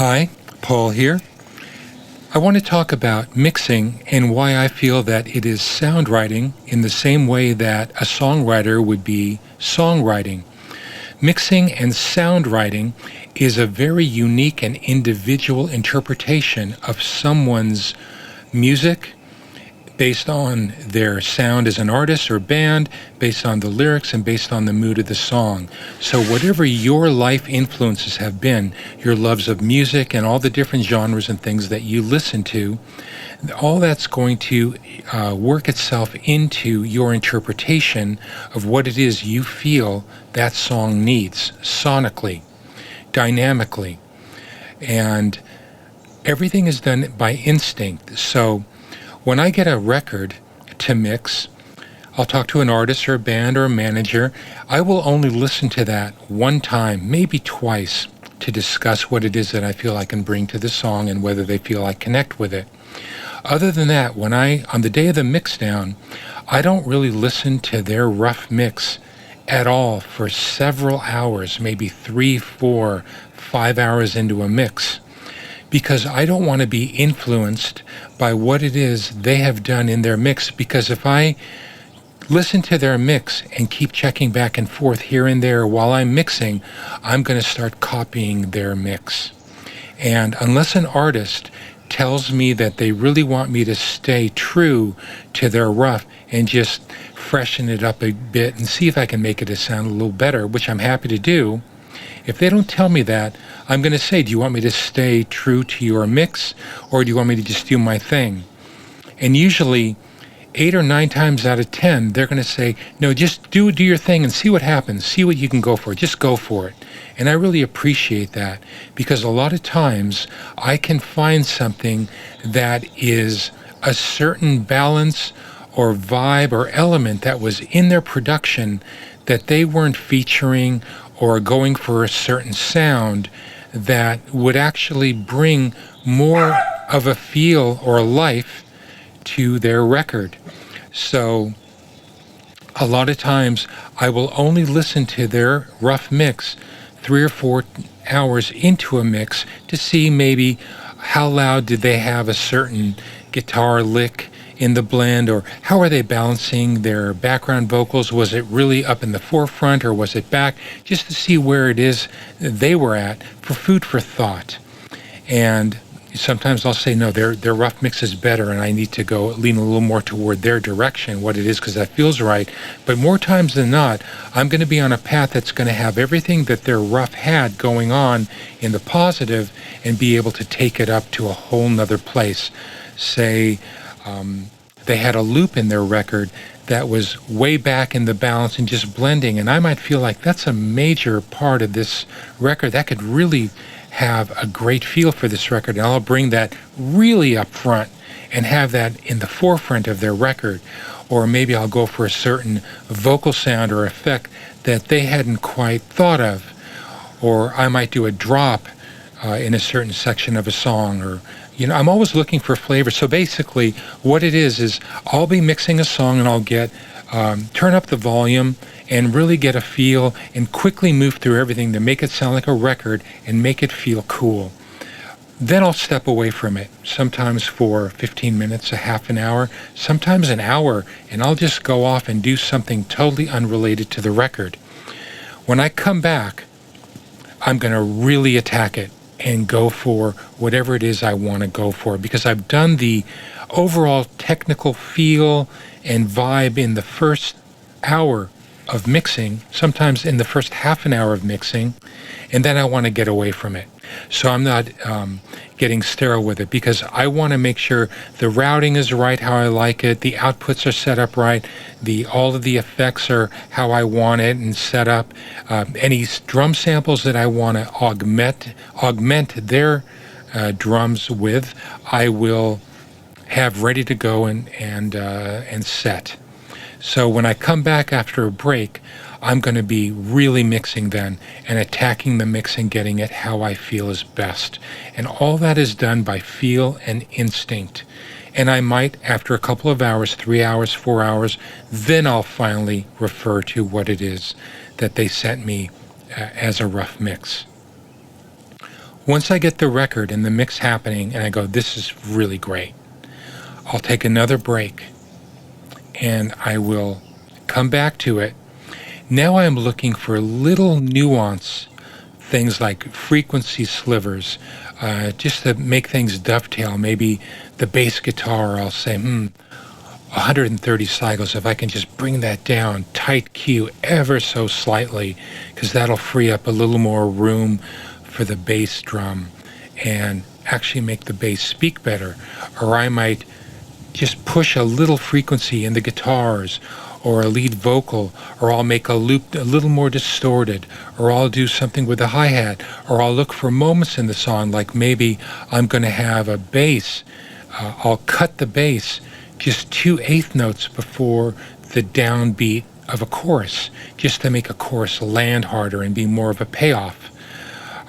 Hi, Paul here. I want to talk about mixing and why I feel that it is soundwriting in the same way that a songwriter would be songwriting. Mixing and soundwriting is a very unique and individual interpretation of someone's music based on their sound as an artist or band, based on the lyrics and based on the mood of the song. So whatever your life influences have been, your loves of music and all the different genres and things that you listen to, all that's going to work itself into your interpretation of what it is you feel that song needs, sonically, dynamically. And everything is done by instinct. So when I get a record to mix, I'll talk to an artist or a band or a manager. I will only listen to that one time, maybe twice, to discuss what it is that I feel I can bring to the song and whether they feel I connect with it. Other than that, on the day of the mix down, I don't really listen to their rough mix at all for several hours, maybe 3, 4, 5 hours into a mix, because I don't want to be influenced by what it is they have done in their mix. Because if I listen to their mix and keep checking back and forth here and there while I'm mixing, I'm going to start copying their mix. And unless an artist tells me that they really want me to stay true to their rough and just freshen it up a bit and see if I can make it sound a little better, which I'm happy to do, if they don't tell me that, I'm going to say, do you want me to stay true to your mix, or do you want me to just do my thing? And usually 8 or 9 times out of 10, they're going to say, no, just do your thing and see what happens. See what you can go for. Just go for it. And I really appreciate that, because a lot of times I can find something that is a certain balance or vibe or element that was in their production that they weren't featuring or going for a certain sound that would actually bring more of a feel or life to their record. So a lot of times I will only listen to their rough mix 3 or 4 hours into a mix to see maybe how loud did they have a certain guitar lick in the blend, or how are they balancing their background vocals? Was it really up in the forefront or was it back? Just to see where it is they were at, for food for thought. And sometimes I'll say, no, their rough mix is better and I need to go lean a little more toward their direction, what it is, because that feels right. But more times than not, I'm going to be on a path that's going to have everything that their rough had going on in the positive and be able to take it up to a whole nother place. Say, they had a loop in their record that was way back in the balance and just blending, and I might feel like that's a major part of this record that could really have a great feel for this record, and I'll bring that really up front and have that in the forefront of their record. Or maybe I'll go for a certain vocal sound or effect that they hadn't quite thought of, or I might do a drop in a certain section of a song, or I'm always looking for flavor. So basically what it is I'll be mixing a song and I'll get turn up the volume and really get a feel and quickly move through everything to make it sound like a record and make it feel cool. Then I'll step away from it, sometimes for 15 minutes, a half an hour, sometimes an hour, and I'll just go off and do something totally unrelated to the record. When I come back, I'm going to really attack it and go for whatever it is I want to go for, because I've done the overall technical feel and vibe in the first hour of mixing, sometimes in the first half an hour of mixing, and then I want to get away from it. So I'm not getting sterile with it, because I want to make sure the routing is right how I like it, the outputs are set up right, all of the effects are how I want it and set up. Any drum samples that I want to augment their drums with, I will have ready to go and set. So when I come back after a break, I'm going to be really mixing then and attacking the mix and getting it how I feel is best. And all that is done by feel and instinct. And I might, after a couple of hours, 3 hours, 4 hours, then I'll finally refer to what it is that they sent me as a rough mix. Once I get the record and the mix happening and I go, this is really great, I'll take another break and I will come back to it. Now I'm looking for little nuance, things like frequency slivers, just to make things dovetail. Maybe the bass guitar, I'll say, 130 cycles, if I can just bring that down, tight Q ever so slightly, because that'll free up a little more room for the bass drum and actually make the bass speak better. Or I might just push a little frequency in the guitars or a lead vocal, or I'll make a loop a little more distorted, or I'll do something with the hi-hat, or I'll look for moments in the song, like maybe I'm going to have a bass. I'll cut the bass just 2/8 notes before the downbeat of a chorus, just to make a chorus land harder and be more of a payoff.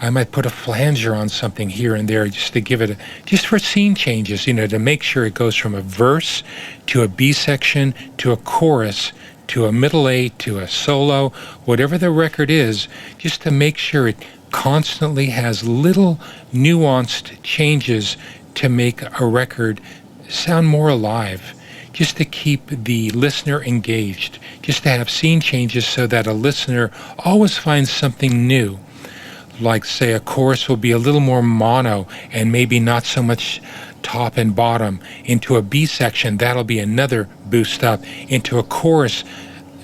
I might put a flanger on something here and there just to give it, just for scene changes, to make sure it goes from a verse to a B section to a chorus to a middle eight to a solo, whatever the record is, just to make sure it constantly has little nuanced changes to make a record sound more alive, just to keep the listener engaged, just to have scene changes so that a listener always finds something new. Like, say, a chorus will be a little more mono and maybe not so much top and bottom. Into a B section, that'll be another boost up. Into a chorus,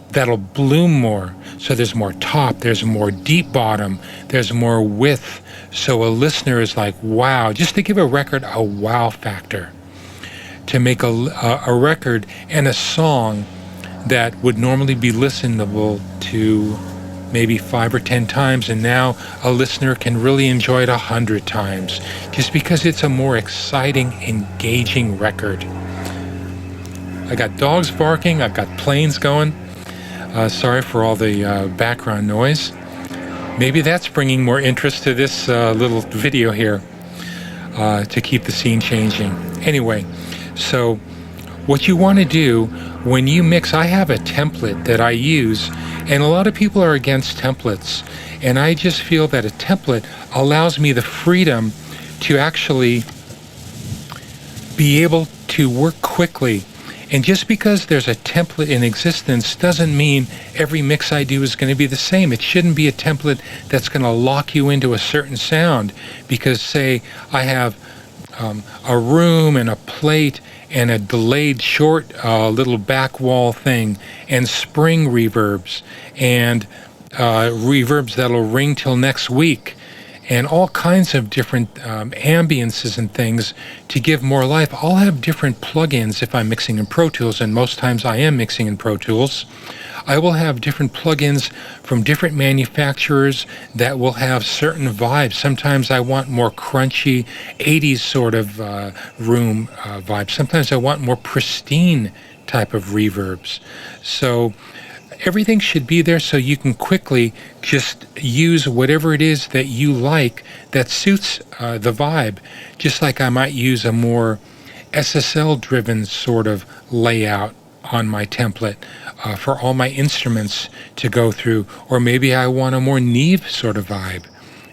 that'll bloom more. So there's more top, there's more deep bottom, there's more width. So a listener is like, wow, just to give a record a wow factor. To make a record and a song that would normally be listenable to maybe 5 or 10 times, and now a listener can really enjoy it 100 times, just because it's a more exciting, engaging record. I got dogs barking, I've got planes going. Sorry for all the background noise. Maybe that's bringing more interest to this little video here, to keep the scene changing. Anyway, so what you want to do when you mix, I have a template that I use, and a lot of people are against templates, and I just feel that a template allows me the freedom to actually be able to work quickly. And just because there's a template in existence doesn't mean every mix I do is going to be the same. It shouldn't be a template that's going to lock you into a certain sound, because, say, I have a room and a plate and a delayed short little back wall thing, and spring reverbs, and reverbs that'll ring till next week, and all kinds of different ambiances and things to give more life. I'll have different plugins if I'm mixing in Pro Tools, and most times I am mixing in Pro Tools. I will have different plugins from different manufacturers that will have certain vibes. Sometimes I want more crunchy 80s sort of room vibes. Sometimes I want more pristine type of reverbs. So everything should be there so you can quickly just use whatever it is that you like that suits the vibe. Just like I might use a more SSL-driven sort of layout on my template for all my instruments to go through, or maybe I want a more Neve sort of vibe,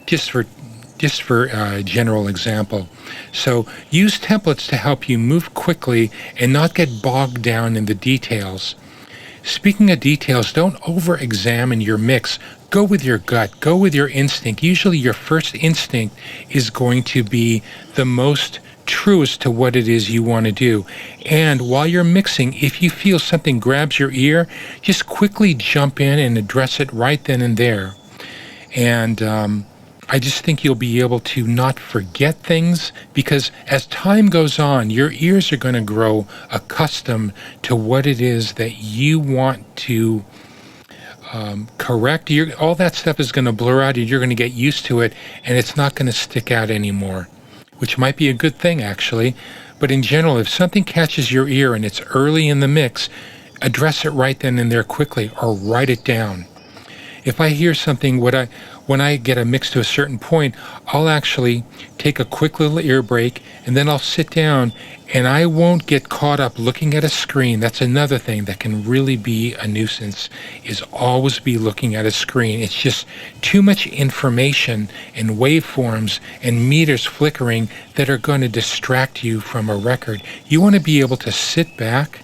just for general example. So use templates to help you move quickly and not get bogged down in the details. Speaking of details, don't over-examine your mix. Go with your gut. Go with your instinct. Usually your first instinct is going to be the most truest to what it is you want to do. And while you're mixing, if you feel something grabs your ear, just quickly jump in and address it right then and there. And I just think you'll be able to not forget things, because as time goes on, your ears are going to grow accustomed to what it is that you want to correct. All that stuff is going to blur out, and you're going to get used to it, and it's not going to stick out anymore, which might be a good thing, actually. But in general, if something catches your ear and it's early in the mix, address it right then and there quickly, or write it down. If I hear something, what when I get a mix to a certain point, I'll actually take a quick little ear break, and then I'll sit down, and I won't get caught up looking at a screen. That's another thing that can really be a nuisance, is always be looking at a screen. It's just too much information and waveforms and meters flickering that are going to distract you from a record. You want to be able to sit back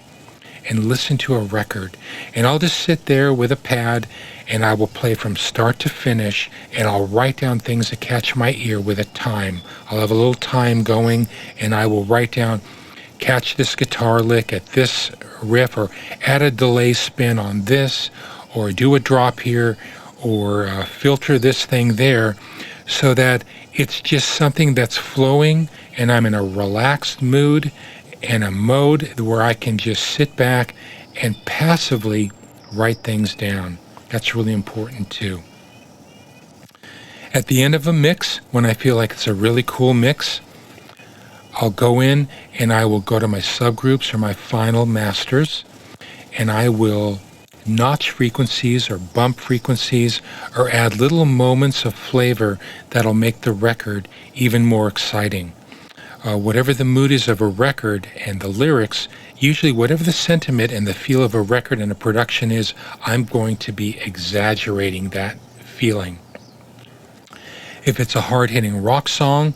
and listen to a record. And I'll just sit there with a pad, and I will play from start to finish, and I'll write down things that catch my ear with a time. I'll have a little time going, and I will write down, catch this guitar lick at this riff, or add a delay spin on this, or do a drop here, or filter this thing there, so that it's just something that's flowing, and I'm in a relaxed mood and a mode where I can just sit back and passively write things down. That's really important too. At the end of a mix, when I feel like it's a really cool mix, I'll go in and I will go to my subgroups or my final masters, and I will notch frequencies or bump frequencies or add little moments of flavor that'll make the record even more exciting. Whatever the mood is of a record and the lyrics, usually whatever the sentiment and the feel of a record and a production is, I'm going to be exaggerating that feeling. If it's a hard-hitting rock song,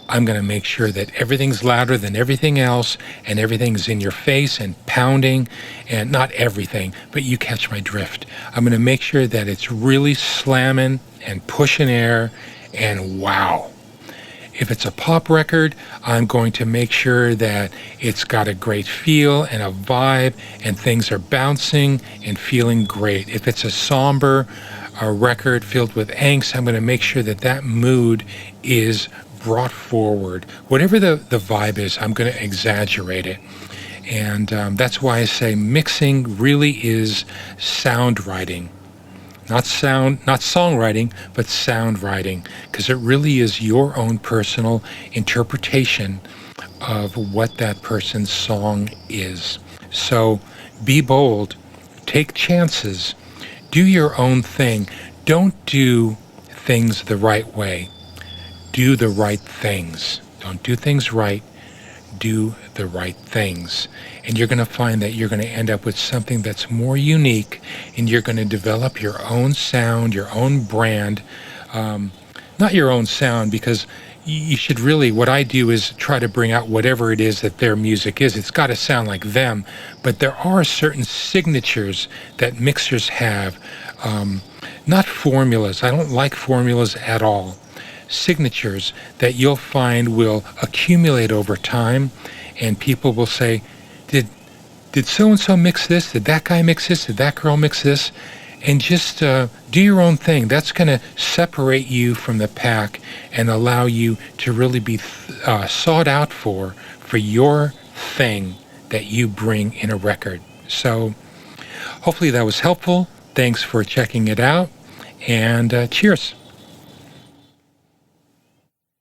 I'm going to make sure that everything's louder than everything else and everything's in your face and pounding, and not everything, but you catch my drift. I'm going to make sure that it's really slamming and pushing air and wow. If it's a pop record, I'm going to make sure that it's got a great feel and a vibe and things are bouncing and feeling great. If it's a somber record filled with angst, I'm going to make sure that that mood is brought forward. Whatever the vibe is, I'm going to exaggerate it. And that's why I say mixing really is sound writing. Not songwriting, but sound writing, because it really is your own personal interpretation of what that person's song is. So be bold, take chances, do your own thing. Don't do things the right way. Do the right things. Don't do things right. Do the right things. And you're going to find that you're going to end up with something that's more unique, and you're going to develop your own sound, your own brand. Not your own sound, because you should really, what I do is try to bring out whatever it is that their music is. It's got to sound like them, but there are certain signatures that mixers have. Not formulas. I don't like formulas at all. Signatures that you'll find will accumulate over time, and people will say, did so-and-so mix this? Did that guy mix this? Did that girl mix this? And just do your own thing. That's going to separate you from the pack and allow you to really be sought out for your thing that you bring in a record. So hopefully that was helpful. Thanks for checking it out, and cheers.